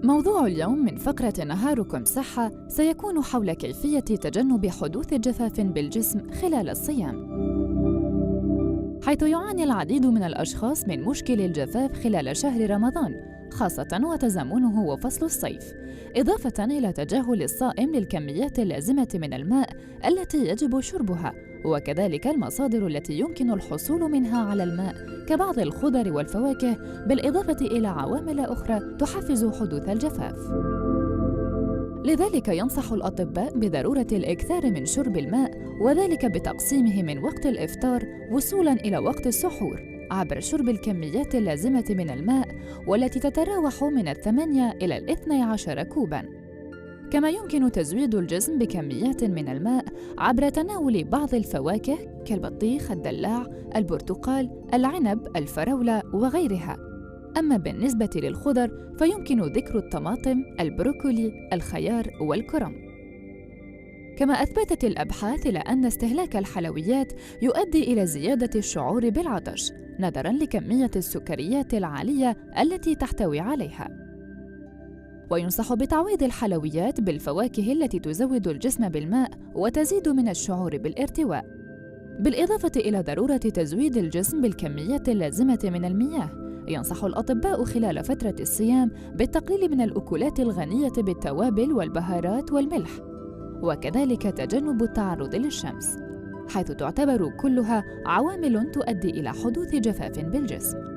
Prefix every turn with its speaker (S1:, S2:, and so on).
S1: موضوع اليوم من فقرة نهاركم صحة سيكون حول كيفية تجنب حدوث جفاف بالجسم خلال الصيام، حيث يعاني العديد من الأشخاص من مشكل الجفاف خلال شهر رمضان، خاصة وتزامنه وفصل الصيف، إضافة إلى تجاهل الصائم للكميات اللازمة من الماء التي يجب شربها، وكذلك المصادر التي يمكن الحصول منها على الماء كبعض الخضر والفواكه، بالإضافة إلى عوامل أخرى تحفز حدوث الجفاف. لذلك ينصح الأطباء بضرورة الإكثار من شرب الماء، وذلك بتقسيمه من وقت الإفطار وصولاً إلى وقت السحور عبر شرب الكميات اللازمة من الماء، والتي تتراوح من 8 إلى 12 كوباً. كما يمكن تزويد الجسم بكميات من الماء عبر تناول بعض الفواكه كالبطيخ، الدلاع، البرتقال، العنب، الفراولة وغيرها. أما بالنسبة للخضر فيمكن ذكر الطماطم، البروكولي، الخيار والكرنب. كما أثبتت الأبحاث إلى أن استهلاك الحلويات يؤدي إلى زيادة الشعور بالعطش نظراً لكمية السكريات العالية التي تحتوي عليها. وينصح بتعويض الحلويات بالفواكه التي تزود الجسم بالماء وتزيد من الشعور بالارتواء، بالإضافة إلى ضرورة تزويد الجسم بالكميات اللازمة من المياه. ينصح الأطباء خلال فترة الصيام بالتقليل من الأكلات الغنية بالتوابل والبهارات والملح، وكذلك تجنب التعرض للشمس، حيث تعتبر كلها عوامل تؤدي إلى حدوث جفاف بالجسم.